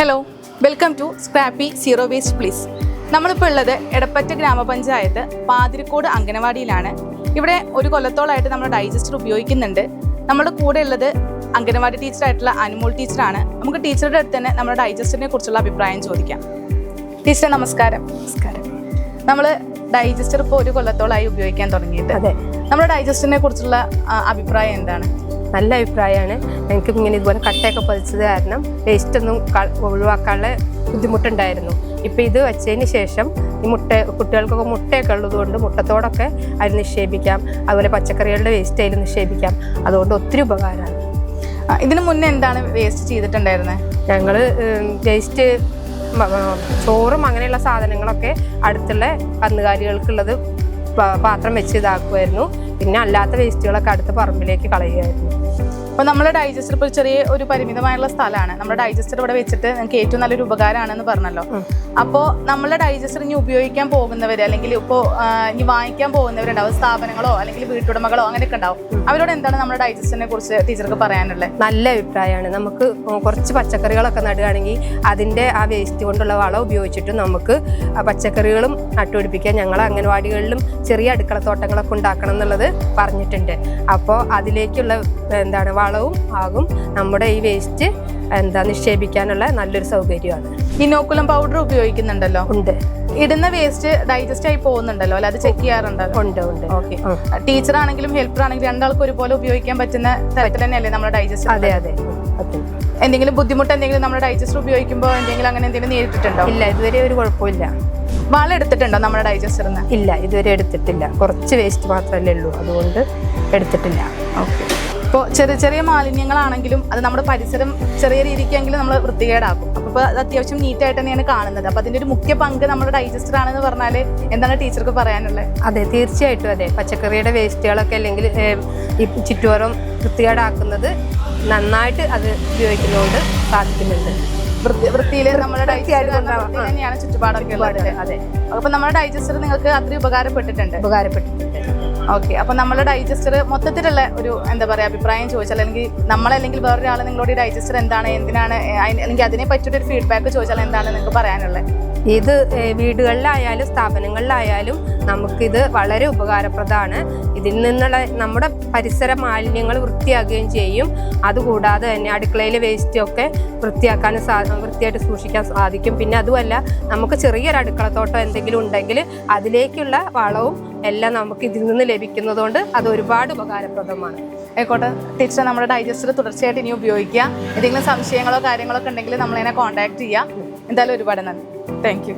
Hello, welcome to Scrappy zero waste please. നമ്മളിപ്പോൾ ഉള്ളത് എടപ്പറ്റ ഗ്രാമപഞ്ചായത്ത് പാതിരിക്കോട് അംഗനവാടിയിലാണ്. ഇവിടെ ഒരു കൊല്ലത്തോളമായിട്ട് നമ്മൾ ഡൈജസ്റ്റർ ഉപയോഗിക്കുന്നുണ്ട്. നമ്മുടെ കൂടെ ഉള്ളത് അംഗനവാടി ടീച്ചറായിട്ടുള്ള അനുമോൾ ടീച്ചറാണ്. നമുക്ക് ടീച്ചറുടെ അടുത്ത് തന്നെ നമ്മുടെ ഡൈജസ്റ്ററിനെ കുറിച്ചുള്ള അഭിപ്രായം ചോദിക്കാം. ടീച്ചറെ നമസ്കാരം. നമസ്കാരം. നമ്മൾ ഡൈജസ്റ്റർ ഇപ്പോൾ ഒരു കൊല്ലത്തോളമായി ഉപയോഗിക്കാൻ തുടങ്ങിയിട്ട് അതെ, നമ്മുടെ ഡൈജസ്റ്ററിനെ കുറിച്ചുള്ള അഭിപ്രായം എന്താണ്? നല്ല അഭിപ്രായമാണ്. എനിക്ക് ഇങ്ങനെ ഇതുപോലെ കട്ടയൊക്കെ പതിച്ചത് കാരണം വേസ്റ്റൊന്നും ഒഴിവാക്കാനുള്ള ബുദ്ധിമുട്ടുണ്ടായിരുന്നു. ഇപ്പം ഇത് വെച്ചതിന് ശേഷം ഈ കുട്ടികൾക്കൊക്കെ മുട്ടയൊക്കെ ഉള്ളതുകൊണ്ട് മുട്ടത്തോടൊക്കെ അതിൽ നിക്ഷേപിക്കാം, അതുപോലെ പച്ചക്കറികളുടെ വേസ്റ്റ് അതിൽ നിക്ഷേപിക്കാം. അതുകൊണ്ട് ഒത്തിരി ഉപകാരമാണ്. ഇതിനു മുന്നേ എന്താണ് വേസ്റ്റ് ചെയ്തിട്ടുണ്ടായിരുന്നത്? ഞങ്ങൾ വേസ്റ്റ് ചോറും അങ്ങനെയുള്ള സാധനങ്ങളൊക്കെ അടുത്തുള്ള കന്നുകാലികൾക്കുള്ളത് പാത്രം വെച്ച് ഇതാക്കുമായിരുന്നു. പിന്നെ അല്ലാത്ത വേസ്റ്റുകളൊക്കെ അടുത്ത പറമ്പിലേക്ക് കളയുമായിരുന്നു. അപ്പോൾ നമ്മുടെ ഡൈജസ്റ്റർ ഇപ്പോൾ ചെറിയ ഒരു പരിമിതമായുള്ള സ്ഥലമാണ്. നമ്മുടെ ഡൈജസ്റ്റർ ഇവിടെ വെച്ചിട്ട് നിങ്ങൾക്ക് ഏറ്റവും നല്ലൊരു ഉപകാരമാണെന്ന് പറഞ്ഞല്ലോ. അപ്പോൾ നമ്മളെ ഡൈജസ്റ്റർ ഇനി ഉപയോഗിക്കാൻ പോകുന്നവർ അല്ലെങ്കിൽ ഇപ്പോൾ ഇനി വാങ്ങിക്കാൻ പോകുന്നവരുണ്ടാവും, സ്ഥാപനങ്ങളോ അല്ലെങ്കിൽ വീട്ടുടമകളോ അങ്ങനെയൊക്കെ ഉണ്ടാവും. അവരോട് എന്താണ് നമ്മുടെ ഡൈജസ്റ്ററിനെ കുറിച്ച് ടീച്ചർക്ക് പറയാനുള്ളത്? നല്ല അഭിപ്രായമാണ്. നമുക്ക് കുറച്ച് പച്ചക്കറികളൊക്കെ നടുകയാണെങ്കിൽ അതിൻ്റെ ആ വേസ്റ്റ് കൊണ്ടുള്ള വളം ഉപയോഗിച്ചിട്ട് നമുക്ക് പച്ചക്കറികളും നട്ടുപിടിപ്പിക്കാൻ ഞങ്ങൾ അംഗനവാടികളിലും ചെറിയ അടുക്കളത്തോട്ടങ്ങളൊക്കെ ഉണ്ടാക്കണം എന്നുള്ളത് പറഞ്ഞിട്ടുണ്ട്. അപ്പോൾ അതിലേക്കുള്ള വളവും ആകും. നമ്മുടെ ഈ വേസ്റ്റ് നിക്ഷേപിക്കാനുള്ള നല്ലൊരു സൗകര്യമാണ്. ഇനോക്കുലം പൗഡർ ഉപയോഗിക്കുന്നുണ്ടല്ലോ? ഉണ്ട്. ഇടുന്ന വേസ്റ്റ് ഡൈജസ്റ്റ് ആയി പോകുന്നുണ്ടല്ലോ അല്ലെ? അത് ചെക്ക് ചെയ്യാറുണ്ടല്ലോ? ഉണ്ട് ഉണ്ട്. ഓക്കെ. ടീച്ചർ ആണെങ്കിലും ഹെൽപ്പർ ആണെങ്കിലും രണ്ടാൾക്കും ഒരുപോലെ ഉപയോഗിക്കാൻ പറ്റുന്ന തരത്തിൽ തന്നെയല്ലേ നമ്മുടെ ഡൈജസ്റ്റർ? അതെ അതെ. എന്തെങ്കിലും ബുദ്ധിമുട്ട് എന്തെങ്കിലും നമ്മുടെ ഡൈജസ്റ്റർ ഉപയോഗിക്കുമ്പോൾ എന്തെങ്കിലും അങ്ങനെ എന്തെങ്കിലും നേരിട്ടിട്ടുണ്ടോ? ഇല്ല, ഇതുവരെ ഒരു കുഴപ്പമില്ല. വളം എടുത്തിട്ടുണ്ടോ നമ്മുടെ ഡൈജസ്റ്ററിന്? ഇല്ല, ഇതുവരെ എടുത്തിട്ടില്ല. കുറച്ച് വേസ്റ്റ് മാത്രമല്ലേ ഉള്ളൂ, അതുകൊണ്ട് എടുത്തിട്ടില്ല. ഓക്കെ. ഇപ്പോൾ ചെറിയ ചെറിയ മാലിന്യങ്ങളാണെങ്കിലും അത് നമ്മുടെ പരിസരം ചെറിയ രീതിക്കെങ്കിലും നമ്മൾ വൃത്തികേടാക്കും. അപ്പോൾ അത് അത്യാവശ്യം നീറ്റായിട്ട് തന്നെയാണ് കാണുന്നത്. അപ്പോൾ അതിൻ്റെ ഒരു മുഖ്യ പങ്ക് നമ്മുടെ ഡൈജസ്റ്റർ ആണെന്ന് പറഞ്ഞാൽ എന്താണ് ടീച്ചർക്ക് പറയാനുള്ളത്? അതെ, തീർച്ചയായിട്ടും അതെ. പച്ചക്കറിയുടെ വേസ്റ്റുകളൊക്കെ അല്ലെങ്കിൽ ഈ ചുറ്റുവരം വൃത്തികേടാക്കുന്നത് നന്നായിട്ട് അത് ഉപയോഗിക്കുന്നതുകൊണ്ട് സാധിക്കുന്നുണ്ട്. വൃത്തിയിൽ നമ്മുടെ ഡൈജസ്റ്റർ തന്നെയാണ് ചുറ്റുപാടൊക്കെ ഉള്ളത്. അതെ. അപ്പോൾ നമ്മുടെ ഡൈജസ്റ്റർ നിങ്ങൾക്ക് അത്രയും ഉപകാരപ്പെട്ടിട്ടുണ്ട്? ഉപകാരപ്പെട്ടിട്ടുണ്ട്. ഓക്കെ. അപ്പോൾ നമ്മുടെ ഡൈജസ്റ്റർ മൊത്തത്തിലുള്ള ഒരു അഭിപ്രായം ചോദിച്ചാൽ, അല്ലെങ്കിൽ നമ്മളല്ലെങ്കിൽ വേറൊരാൾ നിങ്ങളോട് ഈ ഡൈജസ്റ്റർ എന്താണ്, എന്തിനാണ്, അല്ലെങ്കിൽ അതിനെ പറ്റിയിട്ടൊരു ഫീഡ്ബാക്ക് ചോദിച്ചാൽ എന്താണ് നിങ്ങൾക്ക് പറയാനുള്ളത്? ഇത് വീടുകളിലായാലും സ്ഥാപനങ്ങളിലായാലും നമുക്കിത് വളരെ ഉപകാരപ്രദമാണ്. ഇതിൽ നിന്നുള്ള നമ്മുടെ പരിസര മാലിന്യങ്ങൾ വൃത്തിയാക്കുകയും ചെയ്യും. അതുകൂടാതെ തന്നെ അടുക്കളയിലെ വേസ്റ്റ് ഒക്കെ വൃത്തിയായിട്ട് സൂക്ഷിക്കാൻ സാധിക്കും. പിന്നെ അതുമല്ല, നമുക്ക് ചെറിയൊരു അടുക്കളത്തോട്ടം എന്തെങ്കിലും ഉണ്ടെങ്കിൽ അതിലേക്കുള്ള വളവും എല്ലാം നമുക്ക് ഇതിൽ നിന്ന് ലഭിക്കുന്നതുകൊണ്ട് അത് ഒരുപാട് ഉപകാരപ്രദമാണ്. ആയിക്കോട്ടെ ടീച്ചർ, നമ്മുടെ ഡൈജസ്റ്റർ തുടർച്ചയായിട്ട് ഇനി ഉപയോഗിക്കുക. എന്തെങ്കിലും സംശയങ്ങളോ കാര്യങ്ങളൊക്കെ ഉണ്ടെങ്കിൽ നമ്മളതിനെ കോൺടാക്ട് ചെയ്യുക. എന്തായാലും ഒരുപാട് നന്ദി. Thank you.